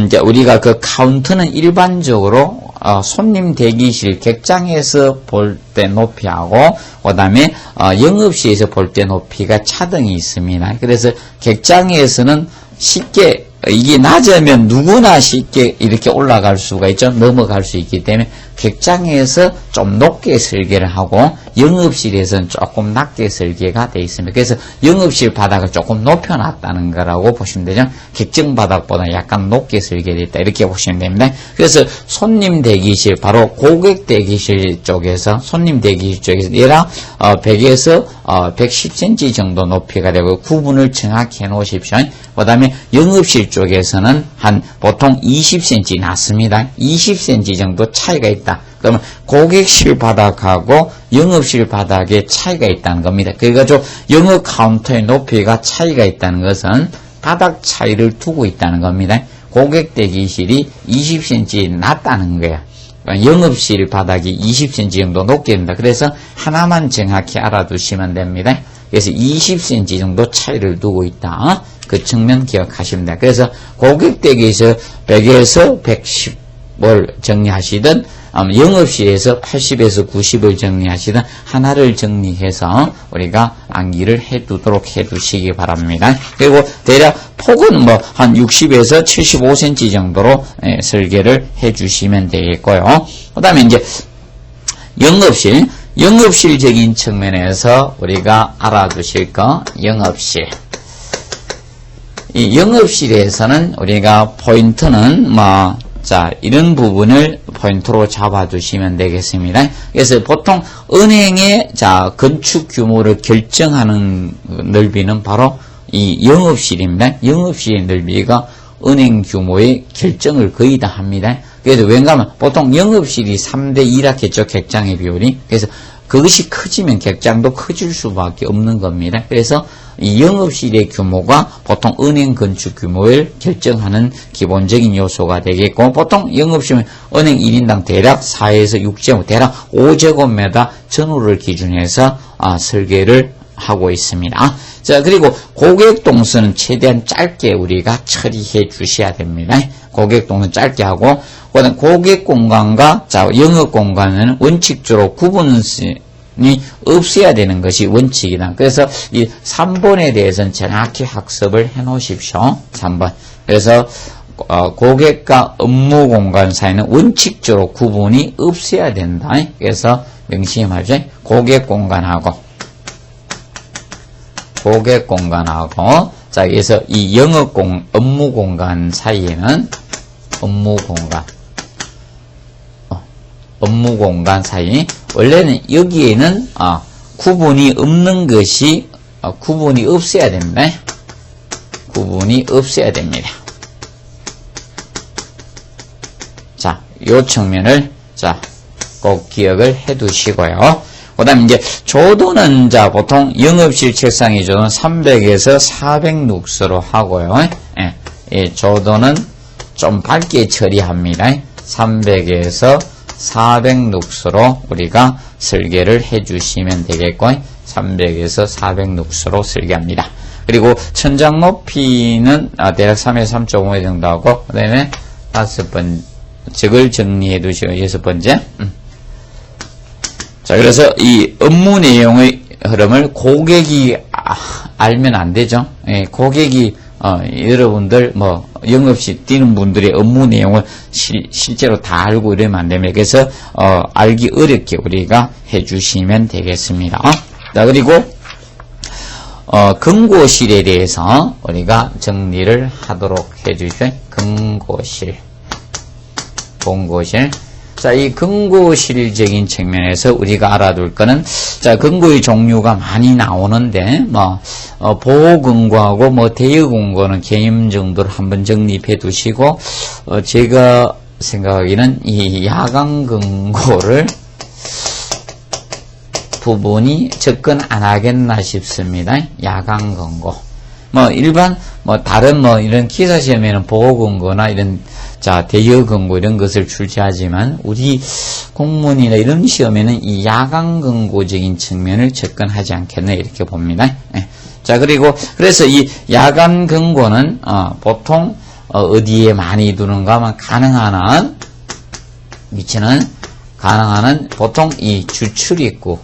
이제 우리가 그 카운터는 일반적으로 손님 대기실 객장에서 볼 때 높이하고 그다음에 영업실에서 볼 때 높이가 차등이 있습니다. 그래서 객장에서는 쉽게 이게 낮으면 누구나 쉽게 이렇게 올라갈 수가 있죠. 넘어갈 수 있기 때문에 객장에서 좀 높게 설계를 하고 영업실에서는 조금 낮게 설계가 되어 있습니다. 그래서 영업실 바닥을 조금 높여놨다는 거라고 보시면 되죠. 객정 바닥보다 약간 높게 설계되어 있다 이렇게 보시면 됩니다. 그래서 손님 대기실 바로 고객 대기실 쪽에서 손님 대기실 쪽에서 얘랑 100에서 110cm 정도 높이가 되고 구분을 정확히 해 놓으십시오. 그 다음에 영업실 쪽에서는 한 보통 20cm 낮습니다. 20cm 정도 차이가 있다. 그러면 고객실 바닥하고 영업실 바닥에 차이가 있다는 겁니다. 그래가지고 영업 카운터의 높이가 차이가 있다는 것은 바닥 차이를 두고 있다는 겁니다. 고객 대기실이 20cm 낮다는 거야. 영업실 바닥이 20cm 정도 높게 됩니다. 그래서 하나만 정확히 알아두시면 됩니다. 그래서 20cm 정도 차이를 두고 있다. 그 측면 기억하시면 됩니다. 그래서 고객 대기에서 100에서 110을 정리하시든 영업실에서 80에서 90을 정리하시든 하나를 정리해서 우리가 암기를 해두도록 해두시기 바랍니다. 그리고 대략 폭은 뭐 한 60에서 75cm 정도로 설계를 해주시면 되겠고요. 그 다음에 이제 영업실적인 측면에서 우리가 알아두실 거 영업실. 이 영업실에서는 우리가 포인트는 이런 부분을 포인트로 잡아두시면 되겠습니다. 그래서 보통 은행의 건축 규모를 결정하는 넓이는 바로 이 영업실입니다. 영업실의 넓이가 은행 규모의 결정을 거의 다 합니다. 그래서 왠가하면 보통 영업실이 3대 2라겠죠. 객장의 비율이. 그래서 그것이 커지면 객장도 커질 수밖에 없는 겁니다. 그래서 이 영업실의 규모가 보통 은행 건축 규모를 결정하는 기본적인 요소가 되겠고, 보통 영업실은 은행 1인당 대략 4에서 6제곱, 대략 5제곱미터 전후를 기준해서 설계를 하고 있습니다. 자, 그리고 고객 동선은 최대한 짧게 우리가 처리해 주셔야 됩니다. 고객 동선 짧게 하고, 그다음 고객 공간과 영업 공간은 원칙적으로 구분이 없어야 되는 것이 원칙이다. 그래서 이 3번에 대해서는 정확히 학습을 해 놓으십시오. 3번. 그래서 고객과 업무 공간 사이는 원칙적으로 구분이 없어야 된다. 그래서 명시히 말이죠. 고객 공간하고 그래서 이 업무 공간 사이에는 업무 공간 사이 원래는 여기에는 구분이 없는 것이 구분이 없어야 됩니다. 구분이 없어야 됩니다. 자, 요 측면을 꼭 기억을 해 두시고요. 그다음에 이제 조도는 보통 영업실 책상의 조도는 300에서 400 룩스로 하고요. 조도는 좀 밝게 처리합니다. 300에서 400 룩스로 우리가 설계를 해주시면 되겠고, 300에서 400 룩스로 설계합니다. 그리고 천장 높이는 대략 3에서 3.5 정도 하고, 그 다음에 5번, 적을 정리해 두시고, 6번째. 자, 그래서 이 업무 내용의 흐름을 고객이 알면 안 되죠. 고객이 여러분들 영업실 뛰는 분들의 업무 내용을 실제로 다 알고 이러면 안 됩니다. 그래서 알기 어렵게 우리가 해주시면 되겠습니다. 자, 그리고 금고실에 대해서 우리가 정리를 하도록 해주시죠. 금고실. 자, 이 금고실적인 측면에서 우리가 알아둘 거는, 금고의 종류가 많이 나오는데, 보호금고하고 대여금고는 개념 정도를 한번 정립해 두시고, 제가 생각하기는 이 야간금고를 부분이 접근 안 하겠나 싶습니다. 야간 근고. 일반, 다른 이런 기사 시험에는 보호 근거나 이런, 대여 근거 이런 것을 출제하지만, 우리 공무원이나 이런 시험에는 이 야간 근거적인 측면을 접근하지 않겠나 이렇게 봅니다. 예. 그래서 이 야간 근거는, 보통, 어디에 많이 두는가 하면 가능한 위치는, 보통 이 주출입구.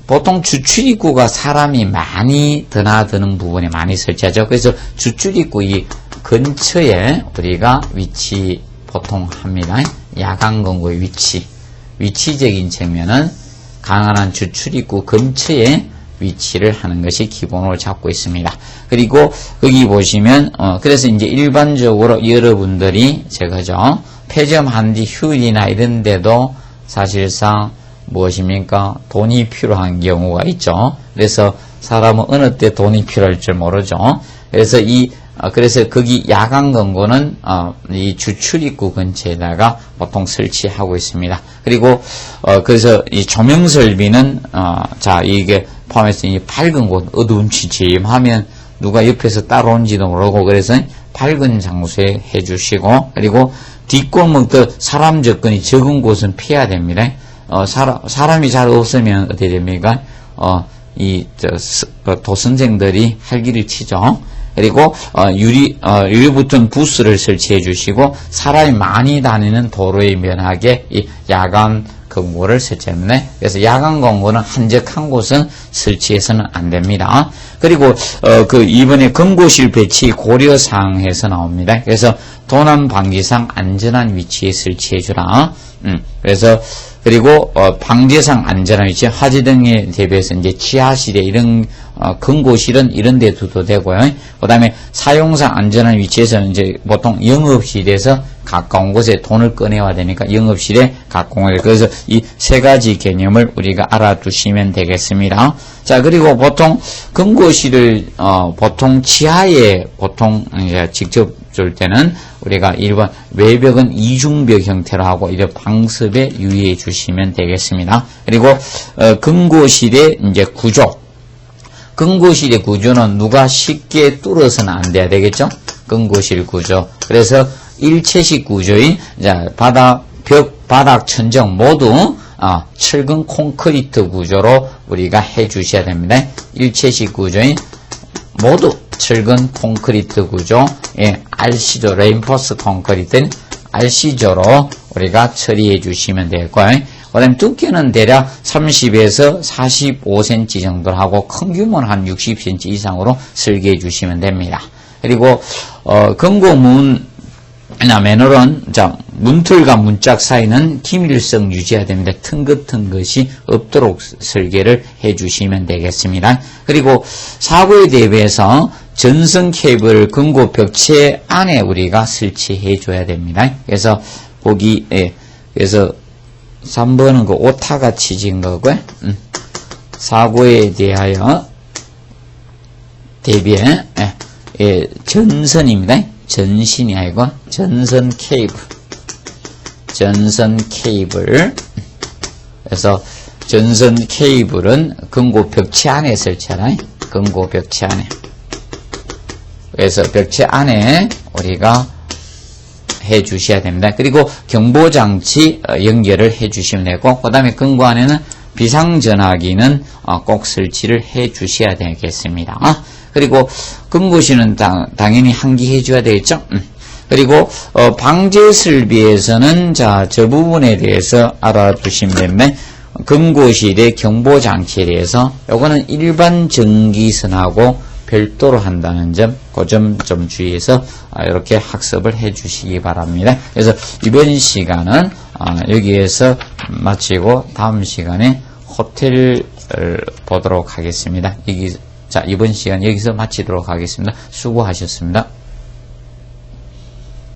보통 주출입구가 사람이 많이 드나드는 부분에 많이 설치하죠. 그래서 주출입구 이 근처에 우리가 위치 보통 합니다. 야간 근거의 위치적인 측면은 가능한 주출입구 근처에 위치를 하는 것이 기본으로 잡고 있습니다. 그리고 여기 보시면 그래서 이제 일반적으로 여러분들이 제가죠 폐점한 뒤 휴일이나 이런 데도 사실상 무엇입니까? 돈이 필요한 경우가 있죠. 그래서 사람은 어느 때 돈이 필요할 줄 모르죠. 그래서 거기 야간 근거는 이 주출입구 근처에다가 보통 설치하고 있습니다. 그리고 그래서 이 조명 설비는 이게 포함해서 이 밝은 곳 어두운 취침하면 누가 옆에서 따라온지도 모르고 그래서 밝은 장소에 해주시고 그리고 뒷골목도 사람 접근이 적은 곳은 피해야 됩니다. 사람이 잘 없으면 어떻게 됩니까? 도선생들이 활기를 치죠. 그리고 유리 붙은 부스를 설치해 주시고 사람이 많이 다니는 도로에 면하게 이 야간 근거를 설치합니다. 그래서 야간 근거는 한적한 곳은 설치해서는 안 됩니다. 그리고 이번에 금고실 배치 고려사항에서 나옵니다. 그래서 도난 방지상 안전한 위치에 설치해 주라. 그리고 방지상 안전한 위치, 화재 등에 대비해서 이제 지하실에 이런 금고실은 이런 데 두도 되고요. 그다음에 사용상 안전한 위치에서 이제 보통 영업실에서 가까운 곳에 돈을 꺼내야 되니까 영업실에 가까운 곳에 그래서 이 세 가지 개념을 우리가 알아두시면 되겠습니다. 자, 그리고 보통 금고실을 보통 지하에 보통 이제 직접 줄 때는 우리가 일반 외벽은 이중벽 형태로 하고 이런 방습에 유의해 주시면 되겠습니다. 그리고 금고실의 이제 구조. 금고실의 구조는 누가 쉽게 뚫어서는 안 돼야 되겠죠? 금고실 구조. 그래서 일체식 구조인 바닥, 천정 모두 철근 콘크리트 구조로 우리가 해 주셔야 됩니다. 일체식 구조인 모두 철근 콘크리트 구조, RC조, 레인포스 콘크리트, RC조로 우리가 처리해 주시면 되고요. 그 다음에 두께는 대략 30에서 45cm 정도 하고 큰 규모는 한 60cm 이상으로 설계해 주시면 됩니다. 그리고 금고문 맨홀은 문틀과 문짝 사이는 기밀성 유지해야 됩니다. 틈 같은 것이 없도록 설계를 해 주시면 되겠습니다. 그리고 사고에 대비해서 전선 케이블을 금고 벽체 안에 우리가 설치해 줘야 됩니다. 그래서 그래서 3번은 그 오타가 치진 거고요. 사고에 대하여 대비해 전선입니다. 전신이 아니고 전선 케이블. 그래서 전선 케이블은 금고 벽체 안에 설치하나요? 금고 벽체 안에. 그래서 벽체 안에 우리가 해 주셔야 됩니다. 그리고 경보장치 연결을 해 주시면 되고, 그 다음에 금고 안에는 비상전화기는 꼭 설치를 해 주셔야 되겠습니다. 그리고 금고실은 당연히 환기해 줘야 되겠죠? 그리고 방제 설비에서는 저 부분에 대해서 알아두시면 됩니다. 금고실의 경보장치에 대해서 요거는 일반 전기선하고 별도로 한다는 점, 그 점 좀 주의해서 이렇게 학습을 해 주시기 바랍니다. 그래서 이번 시간은 여기에서 마치고 다음 시간에 호텔을 보도록 하겠습니다. 이번 시간 여기서 마치도록 하겠습니다. 수고하셨습니다.